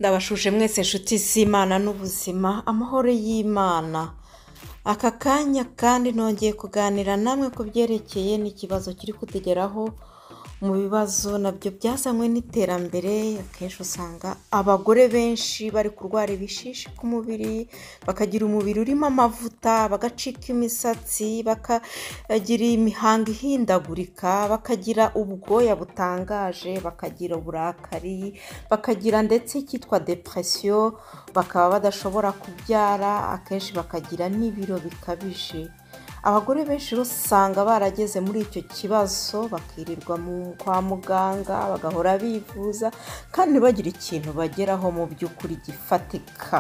Ndabashuje mwese inshuti z'Imana n'ubuzima, amahoro y'Imana. Aka kanya kandi nongeye kuganira namwe ku byerekeye n'ikibazo kiri kutugeraho mu bibazo nabyo byazanywe n'iterambere. Akenshi usanga abagore benshi bari kurwara ibishishi ku mubiri, bakagira umubiri urimo amavuta, bagacika imisatsi, bakagira imihango ihindagurika, bakagira ubwoya butangaje, bakagira uburakari, bakagira ndetse icyitwa depression, bakaba badashobora kubyara, akenshi bakagira n'ibiro bikabije. Abagore benshi usanga barageze muri icyo kibazo, bakirirwa kwa muganga, bagahora bivuza kandi ntibagire ikintu bageraho mu by'ukuri gifatika.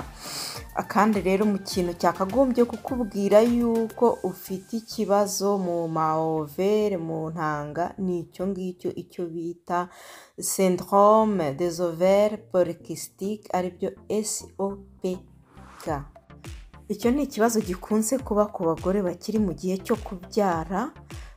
Kandi rero mu kintu cyakagombye kukubwira yuko ufite ikibazo mu maovere, mu ntanga, ni icyo ngicyo, icyo bita syndrome des ovaires polykystiques, aribyo SOPK. Icyo ni ikibazo gikunze kuba ku bagore bakiri mu gihe cyo kubyara.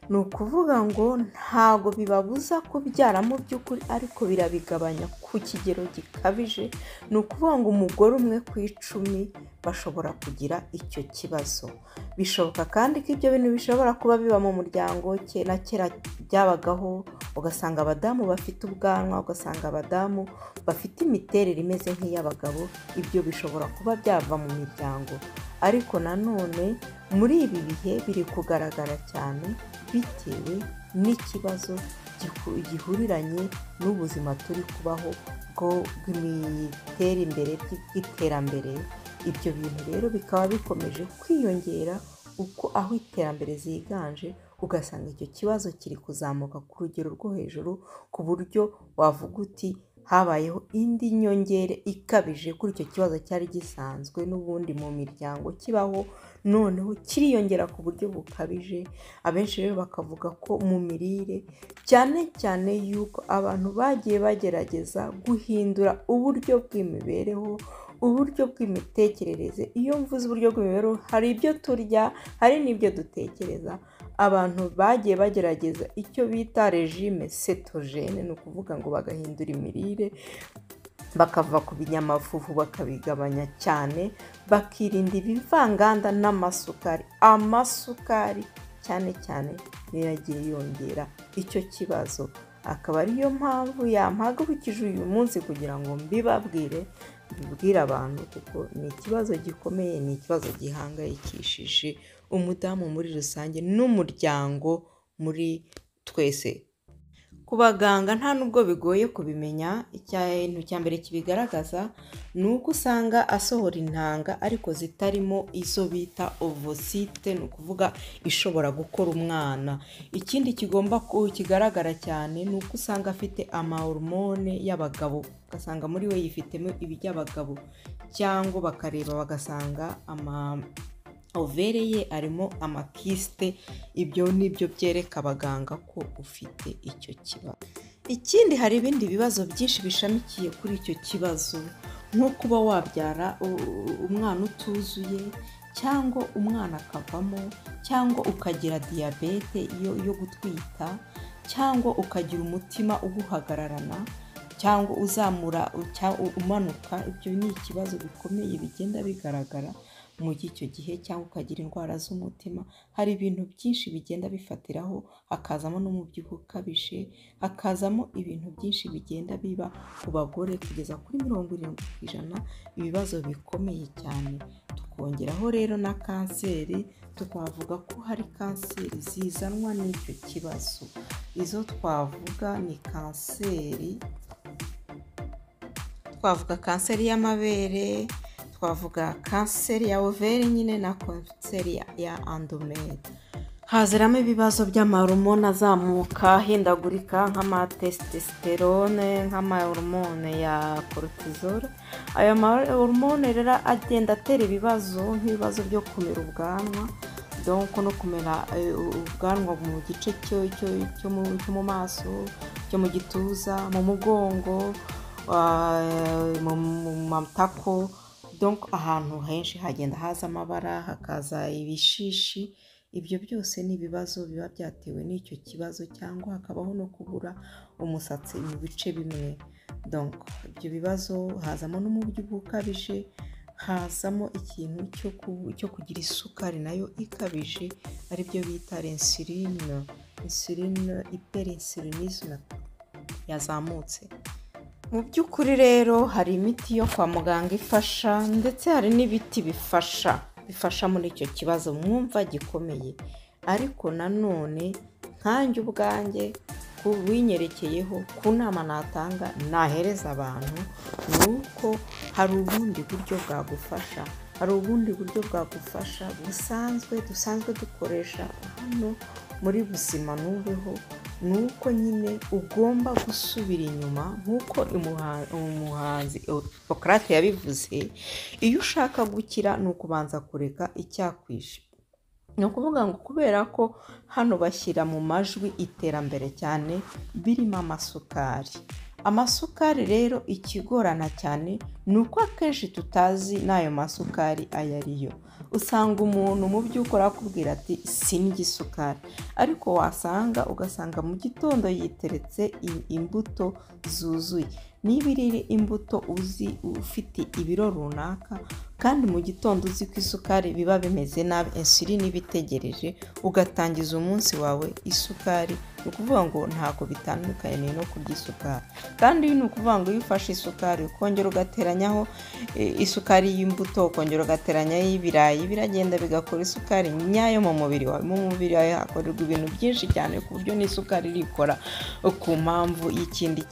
Ni ukuvuga ngo ntabwo bibabuza kubyara mu by'ukuri, ariko birabigabanya ku kigero gikabije. Ni ukuvuga ngo umugore umwe ku 10 bashobora kugira icyo kibazo. Bishoboka kandi ko ibyo bintu bishobora kuba biba mu muryango. Na kera byabagaho, ugasanga abadamu bafite ubwanwa, ugasanga abadamu bafite imiterere imeze nk'iy'abagabo. Ibyo bishobora kuba byava mu miryango, ariko nanone muri ibi bihe biri kugaragara cyane bitewe n'ikibazo gihuriranye n'ubuzima turi kubaho bw'iterambere. Ibyo bintu rero bikaba bikomeje kwiyongera uko aho iterambere ziganje, ugasanga icyo kibazo kiri kuzamuka ku rugero rwo hejuru, ku buryo wavuga uti habayeho indi nyongere ikabije kuri icyo kibazo cyari gisanzwe n'ubundi mu miryango kibaho, noneho kiriyongera ku buryo bukabije. Abenshi rero bakavuga ko mu mirire, cyane cyane yuko abantu bagiye bagerageza guhindura uburyo bw'imibereho, uburyo bw'imitekerereze. Iyo mvuze uburyo bw'imibereho, hari ibyo turya, hari n'ibyo dutekereza. Abantu bagiye bagerageza icyo bita regime cetogene, ni ukuvuga ngo bagahindura imirire, bakava ku binyamafufu bakabigabanya cyane, bakirinda ibivanganda n'amasukari. Amasukari cyane cyane niyo yagiye yongera icyo kibazo. Akaba ariyo mpamvu yampagurukije uyu munsi kugira ngo mbibwire abantu, kuko ni ikibazo gikomeye, ni ikibazo gihangayikishije umudamu muri rusange n'umuryango muri twese. Ku baganga nta nubwo bigoye kubimenya. Ikintu cya mbere kibigaragaza ni uko usanga asohora intanga ariko zitarimo izo bita ovocite, ni ukuvuga ishobora gukora umwana. Ikindi kigaragara cyane ni uko usanga afite amahormone y'abagabo, ugasanga muri we yifitemo iby'abagabo, cyangwa bakareba bagasanga overe ye arimo amakisite. Ibyo nibyo byereka abaganga ko ufite icyo kibazo. Ikindi, hari ibindi bibazo byinshi bishamikiye kuri icyo kibazo, nko kuba wabyara umwana utuzuye, cyangwa umwana akavamo, cyangwa ukagira diyabete yo gutwita, cyangwa ukagira umutima uguhagararana, cyangwa uzamura umanuka. Ibyo ni ikibazo bikomeye bigenda bigaragara mu icyo gihe, cyangwa ukagira indwara z'umutima. Hari ibintu byinshi bigenda bifatiraho, hakazamo n'umubyibuho ukabije, hakazamo ibintu byinshi bigenda biba ku bagore, kugeza kuri 70%, ibibazo bikomeye cyane. Tukongeraho rero na kanseri, tukavuga ko hari kanseri zizanwa n'icyo kibazo. Izo twavuga ni twavuga kanseri y'amabere, twavuga kanseri ya overe nyine, na kanseri ya endomere. Haziramo ibibazo by'amahormone azamuka ahindagurika, nk'amatestosterone, nk'amahormone ya cortisol. Ayo mahormone rero agenda atera ibibazo, nk'ibibazo byo kumera ubwanwa, donc no kumera ubwanwa mu gice cyo mu maso, cyo mu gituza, mu mugongo, mu matako. Donc ahantu henshi hagenda haza amabara, hakaza ibishishi. ibyo byose ni ibibazo biba byatewe n'icyo kibazo, cyangwa hakabaho no kubura umusatsi mu bice bimwe. Donc ibyo bibazo hazamo n'umubyibuho ukabije, hazamo ikintu cyo kugira isukari nayo ikabije, aribyo bita insuline hyperinsulinisme yazamutse. Mu by'ukuri rero hari imiti yo kwa muganga ifasha, ndetse hari n'ibiti bifasha muri icyo kibazo mwumva gikomeye. Ariko nanone nkanjye ubwanjye winyerekeyeho, ku nama natanga nahereza abantu, ni uko hari ubundi buryo bwagufasha dusanzwe dukoresha hano muri Buzima Nubeho. ni uko nyine ugomba gusubira inyuma, nk'uko umuhanzi Hippocrate yabivuze. Iyo ushaka gukira ni ukubanza kureka icyakwishe. Ni ukuvuga ngo kubera ko hano bashyira mu majwi iterambere cyane birimo amasukari rero ikigorana cyane ni uko akenshi tutazi n'ayo masukari ayo ariyo. Usanga umuntu mu by'ukuri akubwira ati sindya isukari, ariko ugasanga mu gitondo yiteretse imbuto zuzuye. Niba iri imbuto uzi ufite ibiro runaka, kandi mu gitondo uzi ko isukari biba bimeze nabi, insuline ibitegereje, ugatangiza umunsi wawe isukari, ni ukuvuga ngo ntabwo bitandukanye no kurya isukari. Kandi ni ukuvuga ngo iyo ufashe isukari ukongera ugateranyaho isukari y'imbuto, ukongera ugateranyaho y'ibirayi, biragenda bigakora isukari nyayo mu mubiri wawe. Mu mubiri wawe hakorerwa ibintu byinshi cyane ku buryo n'isukari irikora ku mpamvu y'ikindi.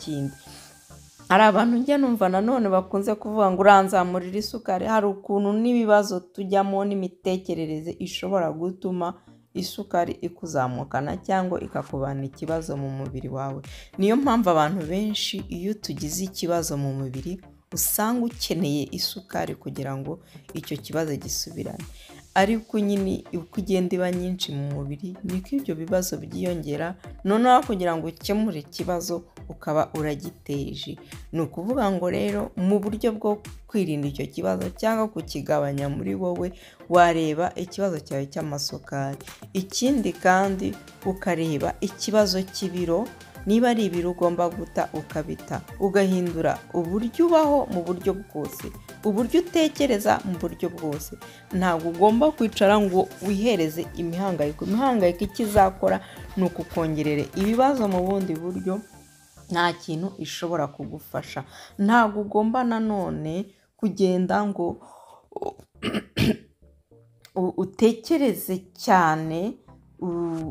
Hari abantu njya numva nanone bakunze kuvuga ngo uranzamurira isukari. Hari ukuntu n'ibibazo tujyamo n'imitekerereze ishobora gutuma isukari ikuzamukana cyangwa ikakubana ikibazo mu mubiri wawe. Niyo mpamvu abantu benshi iyo tugize ikibazo mu mubiri usanga ukeneye isukari kugira ngo icyo kibazo gisubirane. Ariko nyine uko igenda iba nyinshi mu mubiri niko ibyo bibazo byiyongera, noneho kugira ngo ukemure ikibazo ukaba uragiteje. Ni ukuvuga ngo rero mu buryo bwo kwirinda icyo kibazo cyangwa kukigabanya muri wowe, wareba ikibazo cyawe cy'amasukari. Ikindi kandi ukareba ikibazo cy'ibiro. Niba ari ibiro ugomba guta ukabita, ugahindura uburyo ubaho mu buryo bwose, uburyo utekereza mu buryo bwose. Ntabwo ugomba kwicara ngo wihereze imihangayiko ikizakora ni ukukongerera ibibazo mu bundi buryo, nta kintu ishobora kugufasha. Ntabwo ugomba nanone kugenda ngo utekereze cyane,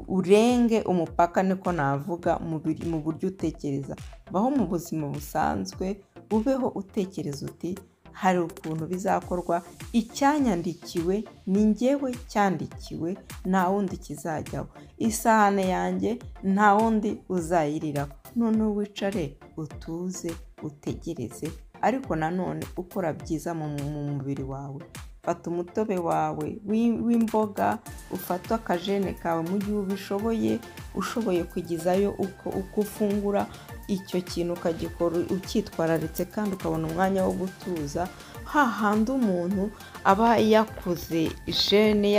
urenge umupaka, niko navuga, mu buryo utekereza. Baho mu buzima busanzwe, ubeho utekereza uti hari ukuntu bizakorwa, icyanyandikiwe ni njyewe cyandikiwe, nta wundi kizajyaho. Isahane yanjye nta wundi uzayiriraho. Noneho wicare utuze utegereze, ariko nanone ukora byiza mu mubiri wawe. Fata umutobe wawe w'imboga, ufata akajene kawe mu gihe ushoboye kugezayo uko ufungura icyo kintu, ukagikora ucyitwararitse kandi ukabona umwanya wo gutuza. Hahandi umuntu aba yakuze jene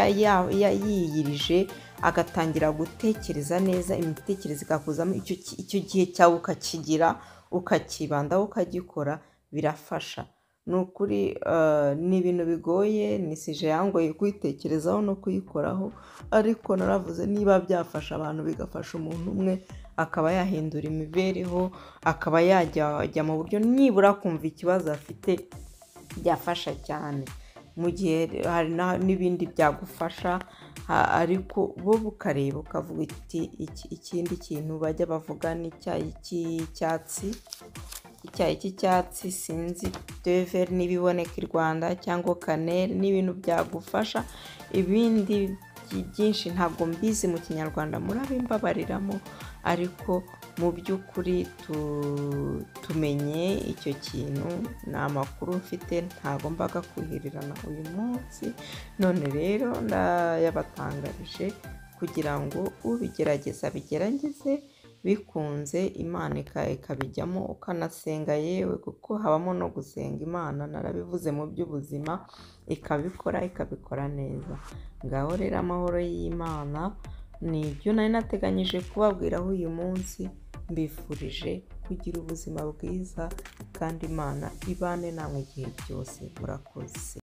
yiyirije, agatangira gutekereza neza, imitekerereze ikakuzamo, icyo gihe cyawe ukakigira, ukakibandaho, ukagikora, birafasha. Ni ukuri ni ibintu bigoye, ni sije yangoye kuyitekerezaho no kuyikoraho, ariko naravuze niba byafasha abantu bigafasha umuntu umwe, akaba yahindura imibereho, akaba yajya mu buryo nibura kumva ikibazo afite, byafasha cyane. Mu gihe hari n'ibindi byagufasha, ariko bo bukareba ukavuga ikindi kintu bajya bavuga ni icyayi cy'icyatsi, sinzi deveri n'ibiboneka i Rwanda, cyangwa kaneri, n'ibintu byagufasha. Ibindi byinshi ntabwo mbizi mu kinyarwanda, murabimbabariramo, ariko mu by'ukuri tumenye icyo kintu. Ni amakuru mfite, ntagombaga kwihererana uyu munsi, none rero ndayabatangarije kugira ngo ubigerageza bigerageze, bikunze Imana ikabijyamo ukanasenga, yewe kuko habamo no gusenga Imana, narabivuze mu by'ubuzima ikabikora neza. Ngaho rero amahoro y'Imana ni ibyo nari nateganyije kubabwiraho uyu munsi, mbifurije kugira ubuzima bwiza kandi Imana ibane namwe igihe cyose. Murakoze.